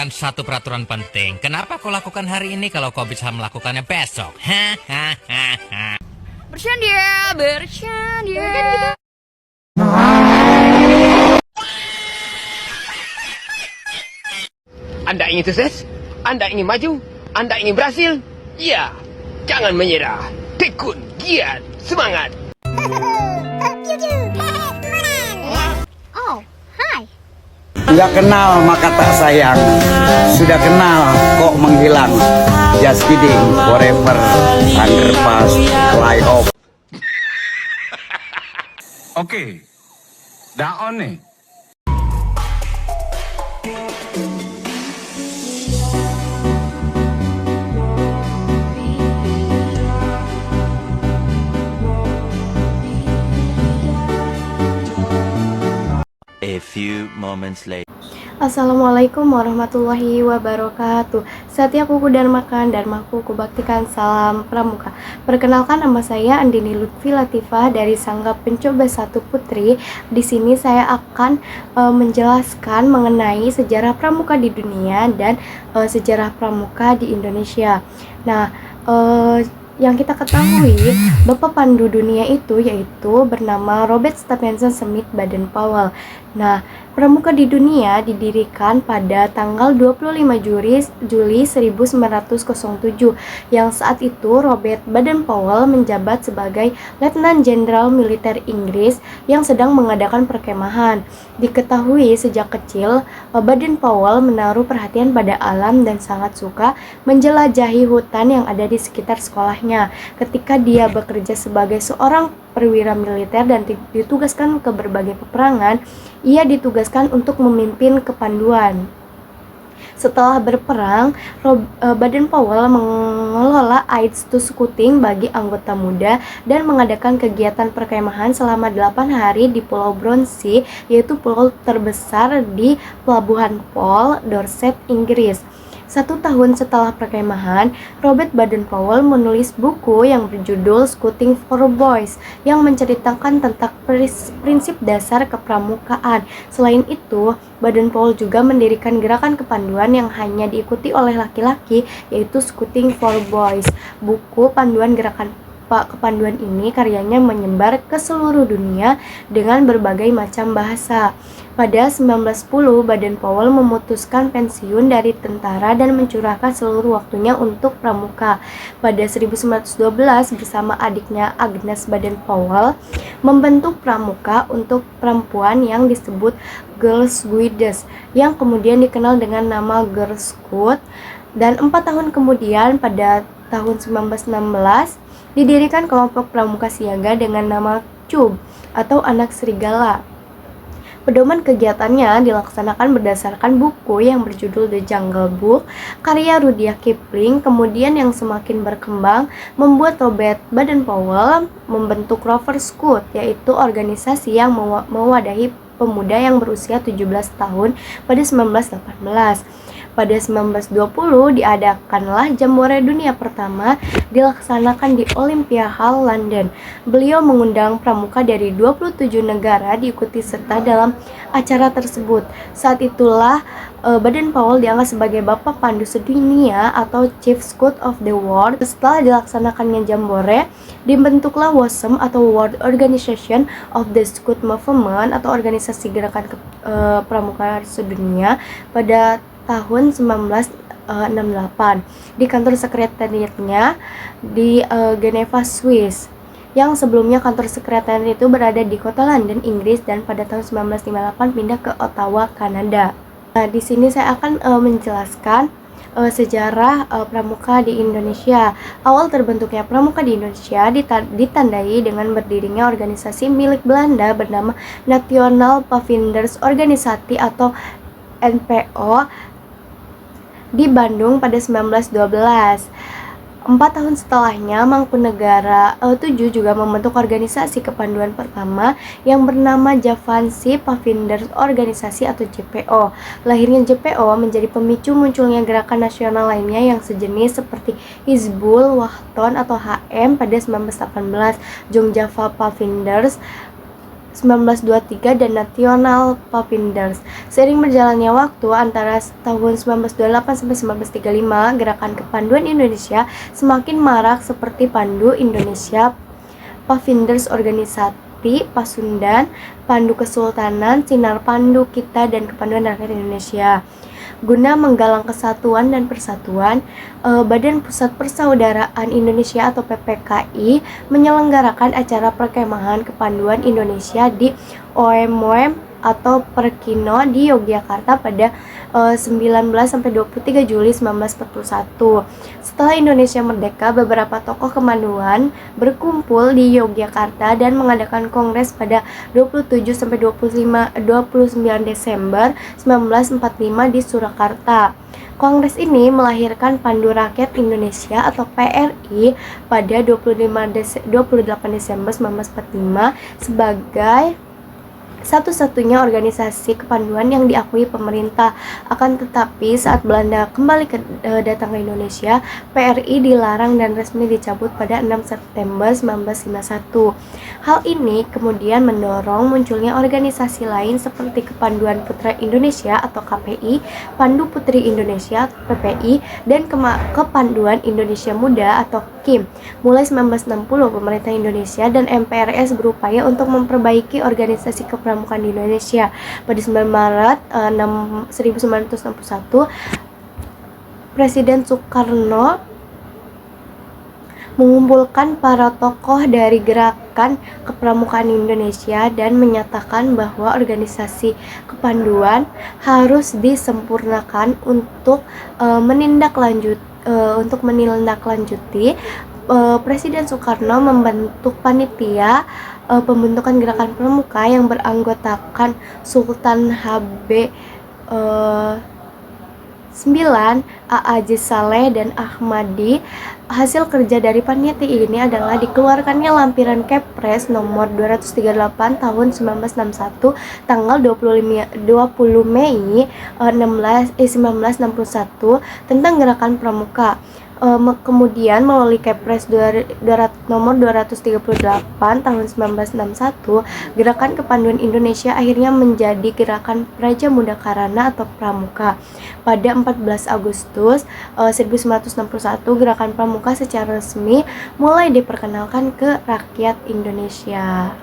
melakukan satu peraturan penting. Kenapa kau lakukan hari ini kalau kau bisa melakukannya besok? Bercanda, bercanda. Anda ingin sukses? Anda ingin maju? Anda ingin berhasil? Ya, jangan menyerah. Tekun, giat, semangat. Oh, hai. Sudah kenal maka tak sayang, sudah kenal kok menghilang. Just kidding, forever, underpass, fly off. Oke, dah on nih. A few moments later. Assalamualaikum warahmatullahi wabarakatuh. Satya kuku dharmakan, dharmaku kubaktikan, salam pramuka. Perkenalkan, nama saya Andini Lutfi Latifah dari Sangga Pencoba 1 Putri. Di sini saya akan menjelaskan mengenai sejarah pramuka di dunia dan sejarah pramuka di Indonesia. Nah, yang kita ketahui, Bapak Pandu dunia itu yaitu bernama Robert Stephenson Smith Baden-Powell. Nah, pramuka di dunia didirikan pada tanggal 25 Juli 1907, yang saat itu Robert Baden-Powell menjabat sebagai Letnan Jenderal Militer Inggris yang sedang mengadakan perkemahan. Diketahui sejak kecil, Baden-Powell menaruh perhatian pada alam dan sangat suka menjelajahi hutan yang ada di sekitar sekolahnya. Ketika dia bekerja sebagai seorang perwira militer dan ditugaskan ke berbagai peperangan, ia ditugaskan untuk memimpin kepanduan. Setelah berperang, Baden-Powell mengelola Aids to Scouting bagi anggota muda dan mengadakan kegiatan perkemahan selama 8 hari di Pulau Bronsey, yaitu pulau terbesar di Pelabuhan Port, Dorset, Inggris. 1 tahun setelah perkemahan, Robert Baden-Powell menulis buku yang berjudul Scouting for Boys yang menceritakan tentang prinsip dasar kepramukaan. Selain itu, Baden-Powell juga mendirikan gerakan kepanduan yang hanya diikuti oleh laki-laki, yaitu Scouting for Boys. Buku panduan gerakan kepanduan ini karyanya menyebar ke seluruh dunia dengan berbagai macam bahasa. Pada 1910, Baden-Powell memutuskan pensiun dari tentara dan mencurahkan seluruh waktunya untuk pramuka. Pada 1912, bersama adiknya Agnes Baden-Powell, membentuk pramuka untuk perempuan yang disebut Girls Guides, yang kemudian dikenal dengan nama Girl Scout. Dan 4 tahun kemudian, pada tahun 1916, didirikan kelompok pramuka siaga dengan nama CUB atau Anak Serigala. Pedoman kegiatannya dilaksanakan berdasarkan buku yang berjudul The Jungle Book, karya Rudyard Kipling. Kemudian yang semakin berkembang membuat Robert Baden-Powell membentuk Rover Scout, yaitu organisasi yang mewadahi pemuda yang berusia 17 tahun pada 1918. Pada 1920 diadakanlah Jambore Dunia pertama dilaksanakan di Olympia Hall, London. Beliau mengundang pramuka dari 27 negara diikuti serta dalam acara tersebut. Saat itulah Baden-Powell dianggap sebagai Bapak Pandu Sedunia atau Chief Scout of the World. Setelah dilaksanakannya Jambore, dibentuklah WOSM atau World Organization of the Scout Movement atau organisasi gerakan pramuka sedunia pada tahun 1968 di kantor sekretariatnya di Geneva, Swiss. Yang sebelumnya kantor sekretariat itu berada di kota London, Inggris, dan pada tahun 1958 pindah ke Ottawa, Kanada. Nah, di sini saya akan menjelaskan sejarah pramuka di Indonesia. Awal terbentuknya pramuka di Indonesia ditandai dengan berdirinya organisasi milik Belanda bernama National Pavinders Organisatie atau NPO di Bandung pada 1912. 4 tahun setelahnya, Mangkunegara 7 juga membentuk organisasi kepanduan pertama yang bernama Javanese Pavinders Organisasi atau JPO. Lahirnya JPO menjadi pemicu munculnya gerakan nasional lainnya yang sejenis seperti Hizbul Wahton atau HM pada 1918. Jong Java Pavinders 1923 dan National Papinders. Seiring berjalannya waktu antara tahun 1928 sampai 1935, gerakan kepanduan Indonesia semakin marak seperti Pandu Indonesia, Papinders Organisasi Pasundan, Pandu Kesultanan, Sinar Pandu Kita, dan Kepanduan Rakyat Indonesia. Guna menggalang kesatuan dan persatuan, Badan Pusat Persaudaraan Indonesia atau PPKI menyelenggarakan acara perkemahan kepanduan Indonesia di OMOM atau Perkino di Yogyakarta pada 19 sampai 23 Juli 1941. Setelah Indonesia merdeka, beberapa tokoh kepanduan berkumpul di Yogyakarta dan mengadakan kongres pada 27 sampai 29 Desember 1945 di Surakarta. Kongres ini melahirkan Pandu Rakyat Indonesia atau PRI pada 28 Desember 1945 sebagai satu-satunya organisasi kepanduan yang diakui pemerintah. Akan tetapi saat Belanda kembali datang ke Indonesia, PRI dilarang dan resmi dicabut pada 6 September 1951. Hal ini kemudian mendorong munculnya organisasi lain seperti Kepanduan Putra Indonesia atau KPI, Pandu Putri Indonesia atau PPI, dan Kepanduan Indonesia Muda atau KIM. Mulai 1960, pemerintah Indonesia dan MPRS berupaya untuk memperbaiki organisasi kepramukaan di Indonesia. Pada 9 Maret 1961, Presiden Soekarno mengumpulkan para tokoh dari gerakan kepramukaan Indonesia dan menyatakan bahwa organisasi kepanduan harus disempurnakan untuk menindaklanjuti. Presiden Soekarno membentuk panitia pembentukan gerakan pramuka yang beranggotakan Sultan HB 9, A.A.J. Saleh, dan Ahmadi. Hasil kerja dari panitia ini adalah dikeluarkannya lampiran Kepres nomor 238 tahun 1961 tanggal 20 Mei 1961 tentang gerakan pramuka. Kemudian melalui Kepres nomor 238 tahun 1961, Gerakan Kepanduan Indonesia akhirnya menjadi Gerakan Praja Muda Karana atau Pramuka. Pada 14 Agustus 1961, Gerakan Pramuka secara resmi mulai diperkenalkan ke rakyat Indonesia.